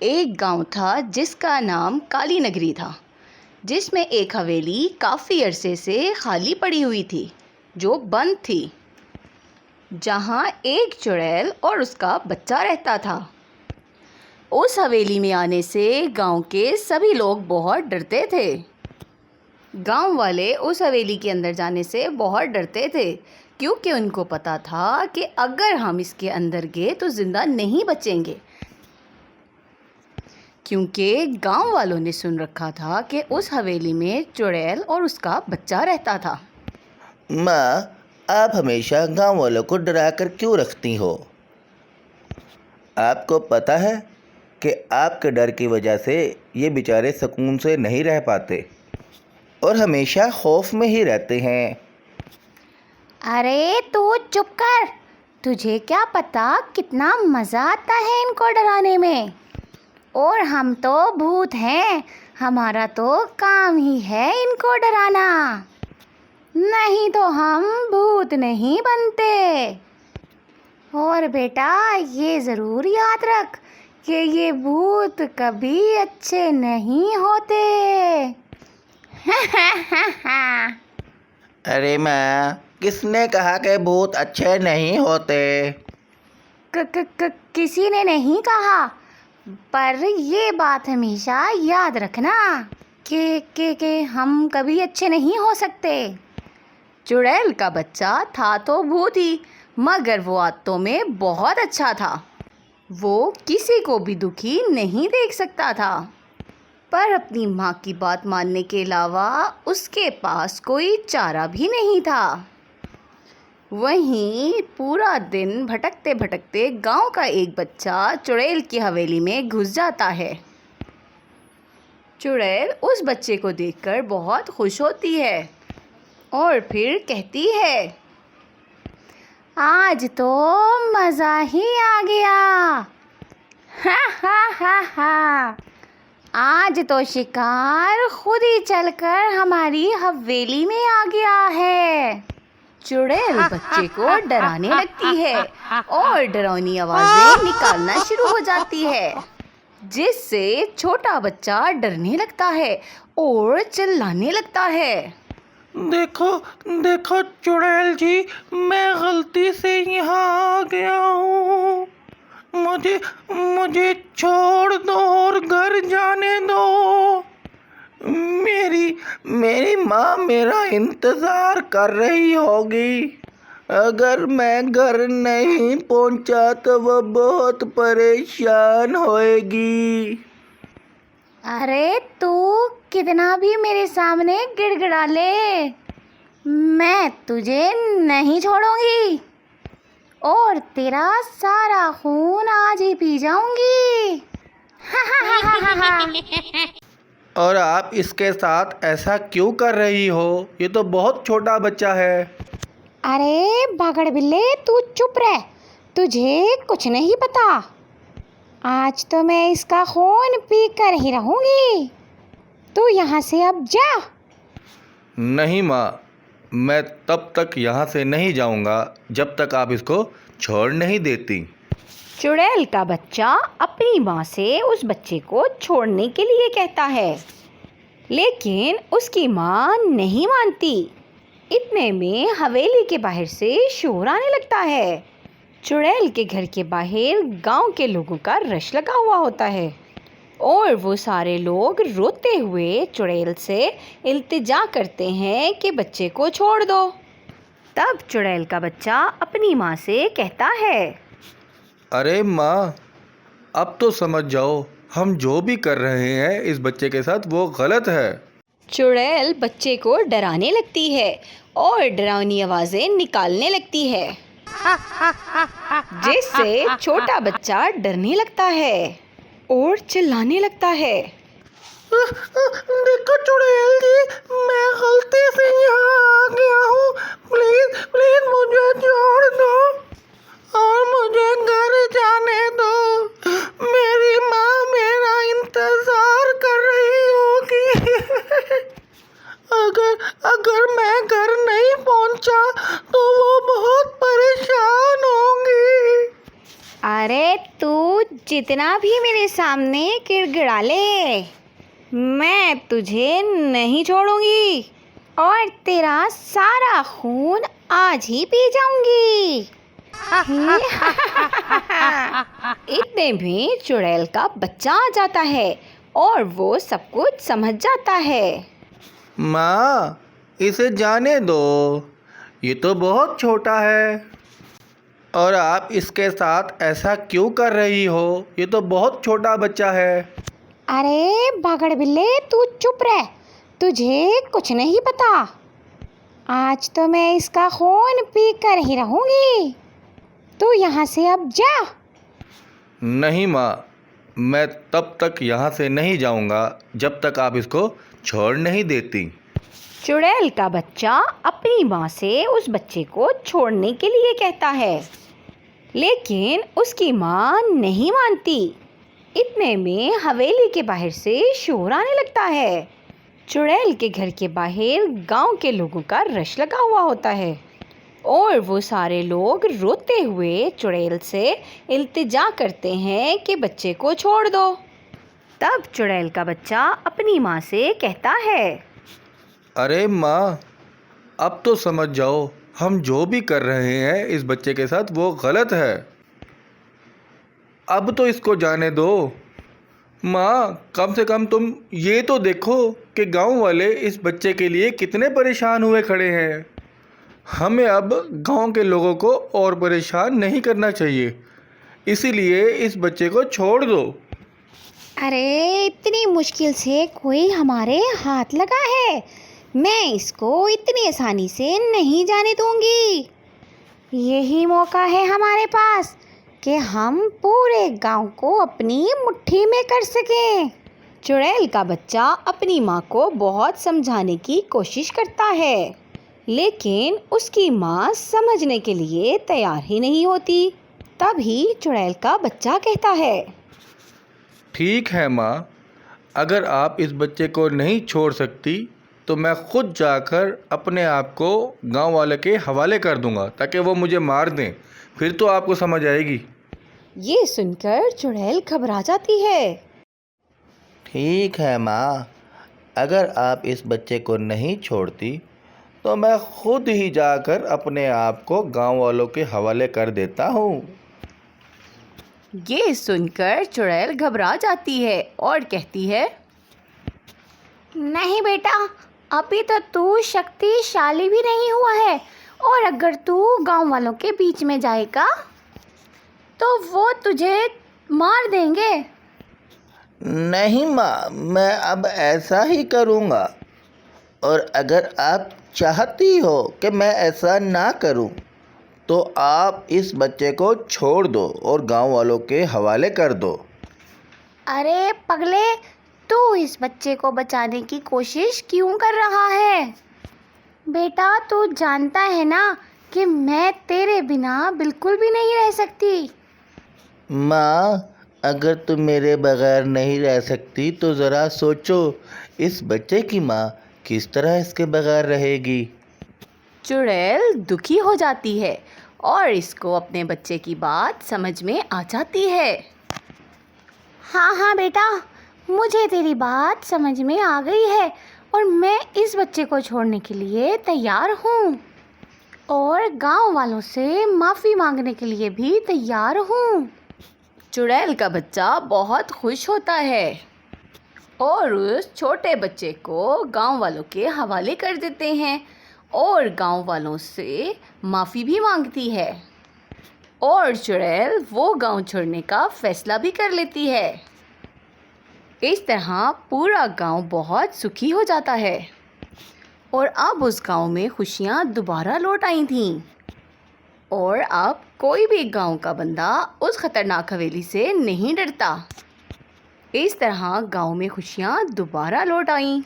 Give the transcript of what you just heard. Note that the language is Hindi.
एक गांव था जिसका नाम काली नगरी था, जिसमें एक हवेली काफ़ी अरसे से खाली पड़ी हुई थी, जो बंद थी, जहां एक चुड़ैल और उसका बच्चा रहता था। उस हवेली में आने से गांव के सभी लोग बहुत डरते थे। गांव वाले उस हवेली के अंदर जाने से बहुत डरते थे, क्योंकि उनको पता था कि अगर हम इसके अंदर गए तो ज़िंदा नहीं बचेंगे, क्योंकि गांव वालों ने सुन रखा था कि उस हवेली में चुड़ैल और उसका बच्चा रहता था। माँ, आप हमेशा गांव वालों को डरा कर क्यों रखती हो? आपको पता है कि आपके डर की वजह से ये बेचारे सुकून से नहीं रह पाते और हमेशा खौफ में ही रहते हैं। अरे तू चुप कर। तुझे क्या पता कितना मज़ा आता है इनको डराने में। और हम तो भूत हैं, हमारा तो काम ही है इनको डराना, नहीं तो हम भूत नहीं बनते। और बेटा ये ज़रूर याद रख कि ये भूत कभी अच्छे नहीं होते। अरे माँ, किसने कहा कि भूत अच्छे नहीं होते? किसी ने नहीं कहा, पर ये बात हमेशा याद रखना कि हम कभी अच्छे नहीं हो सकते। चुड़ैल का बच्चा था तो भूत ही, मगर वो आदतों में बहुत अच्छा था। वो किसी को भी दुखी नहीं देख सकता था, पर अपनी माँ की बात मानने के अलावा उसके पास कोई चारा भी नहीं था। वहीं पूरा दिन भटकते भटकते गांव का एक बच्चा चुड़ैल की हवेली में घुस जाता है। चुड़ैल उस बच्चे को देखकर बहुत खुश होती है और फिर कहती है, आज तो मज़ा ही आ गया। हा हा हा हा, आज तो शिकार खुद ही चलकर हमारी हवेली में आ गया है। चुड़ैल बच्चे को डराने लगती है और डरावनी आवाज़ें निकालना शुरू हो जाती है, जिससे छोटा बच्चा डरने लगता है और चिल्लाने लगता है। देखो देखो चुड़ैल जी, मैं गलती से यहाँ आ गया हूँ। मुझे छोड़ दो और घर जाने दो। मेरी माँ मेरा इंतज़ार कर रही होगी। अगर मैं घर नहीं पहुँचा तो वो बहुत परेशान होएगी। अरे तू कितना भी मेरे सामने गिड़गिड़ा ले, मैं तुझे नहीं छोड़ूंगी और तेरा सारा खून आज ही पी जाऊंगी। और आप इसके साथ ऐसा क्यों कर रही हो? ये तो बहुत छोटा बच्चा है। अरे बागड़ बिल्ले, तू चुप रह, तुझे कुछ नहीं पता। आज तो मैं इसका खून पी कर ही रहूंगी। तू यहाँ से अब जा। नहीं माँ, मैं तब तक यहाँ से नहीं जाऊँगा जब तक आप इसको छोड़ नहीं देती। चुड़ैल का बच्चा अपनी माँ से उस बच्चे को छोड़ने के लिए कहता है, लेकिन उसकी माँ नहीं मानती। इतने में हवेली के बाहर से शोर आने लगता है। चुड़ैल के घर के बाहर गांव के लोगों का रश लगा हुआ होता है और वो सारे लोग रोते हुए चुड़ैल से इल्तिजा करते हैं कि बच्चे को छोड़ दो। तब चुड़ैल का बच्चा अपनी माँ से कहता है, अरे माँ, अब तो समझ जाओ, हम जो भी कर रहे हैं इस बच्चे के साथ वो गलत है। चुड़ैल बच्चे को डराने लगती है और डरावनी आवाज़ें निकालने लगती है, जिससे छोटा बच्चा डरने लगता है और चिल्लाने लगता है। देखो चुड़ैल जी, मैं गलती से यहाँ आ गया हूँ। प्लीज प्लीज मुझे छोड़ दो और मुझे घर जाने दो। मेरी माँ मेरा इंतजार कर रही होगी। अगर मैं घर नहीं पहुँचा तो वो बहुत परेशान होंगी। अरे तू कितना भी मेरे सामने गिड़गिड़ा ले, मैं तुझे नहीं छोड़ूंगी और तेरा सारा खून आज ही पी जाऊंगी। इतने में चुड़ैल का बच्चा आ जाता है और वो सब कुछ समझ जाता है। माँ, इसे जाने दो, ये तो बहुत छोटा है और आप इसके साथ ऐसा क्यों कर रही हो? ये तो बहुत छोटा बच्चा है। अरे बागड़ बिल्ले, तू चुप रह, तुझे कुछ नहीं पता। आज तो मैं इसका खून पी कर ही रहूंगी। तू यहाँ से अब जा। नहीं माँ, मैं तब तक यहाँ से नहीं जाऊँगा जब तक आप इसको छोड़ नहीं देती। चुड़ैल का बच्चा अपनी माँ से उस बच्चे को छोड़ने के लिए कहता है, लेकिन उसकी माँ नहीं मानती। इतने में हवेली के बाहर से शोर आने लगता है। चुड़ैल के घर के बाहर गांव के लोगों का रश लगा हुआ होता है और वो सारे लोग रोते हुए चुड़ैल से इल्तिजा करते हैं कि बच्चे को छोड़ दो। तब चुड़ैल का बच्चा अपनी माँ से कहता है, अरे माँ, अब तो समझ जाओ, हम जो भी कर रहे हैं इस बच्चे के साथ वो गलत है। अब तो इसको जाने दो। माँ, कम से कम तुम ये तो देखो कि गांव वाले इस बच्चे के लिए कितने परेशान हुए खड़े हैं। हमें अब गांव के लोगों को और परेशान नहीं करना चाहिए, इसीलिए इस बच्चे को छोड़ दो। अरे इतनी मुश्किल से कोई हमारे हाथ लगा है, मैं इसको इतनी आसानी से नहीं जाने दूंगी। यही मौका है हमारे पास कि हम पूरे गांव को अपनी मुट्ठी में कर सकें। चुड़ैल का बच्चा अपनी माँ को बहुत समझाने की कोशिश करता है, लेकिन उसकी माँ समझने के लिए तैयार ही नहीं होती। तभी चुड़ैल का बच्चा कहता है, ठीक है माँ, अगर आप इस बच्चे को नहीं छोड़ सकती तो मैं खुद जाकर अपने आप को गांव वाले के हवाले कर दूंगा ताकि वो मुझे मार दें, फिर तो आपको समझ आएगी। ये सुनकर चुड़ैल घबरा जाती है। ठीक है माँ, अगर आप इस बच्चे को नहीं छोड़ती तो मैं खुद ही जाकर अपने आप को गांव वालों के हवाले कर देता हूँ। ये सुनकर चुड़ैल घबरा जाती है और कहती है, नहीं बेटा, अभी तो तू शक्तिशाली भी नहीं हुआ है और अगर तू गांव वालों के बीच में जाएगा तो वो तुझे मार देंगे। नहीं माँ, मैं अब ऐसा ही करूँगा और अगर आप चाहती हो कि मैं ऐसा ना करूँ तो आप इस बच्चे को छोड़ दो और गांव वालों के हवाले कर दो। अरे पगले, तू इस बच्चे को बचाने की कोशिश क्यों कर रहा है? बेटा, तू जानता है ना कि मैं तेरे बिना बिल्कुल भी नहीं रह सकती। माँ, अगर तुम मेरे बगैर नहीं रह सकती तो ज़रा सोचो, इस बच्चे की माँ किस तरह इसके बगैर रहेगी। चुड़ैल दुखी हो जाती है और इसको अपने बच्चे की बात समझ में आ जाती है। हाँ हाँ बेटा, मुझे तेरी बात समझ में आ गई है और मैं इस बच्चे को छोड़ने के लिए तैयार हूँ और गांव वालों से माफ़ी मांगने के लिए भी तैयार हूँ। चुड़ैल का बच्चा बहुत खुश होता है और उस छोटे बच्चे को गांव वालों के हवाले कर देते हैं और गांव वालों से माफ़ी भी मांगती है और चुड़ैल वो गांव छोड़ने का फैसला भी कर लेती है। इस तरह पूरा गांव बहुत सुखी हो जाता है और अब उस गांव में खुशियां दोबारा लौट आई थीं और अब कोई भी गांव का बंदा उस खतरनाक हवेली से नहीं डरता। इस तरह गांव में खुशियां दोबारा लौट आईं।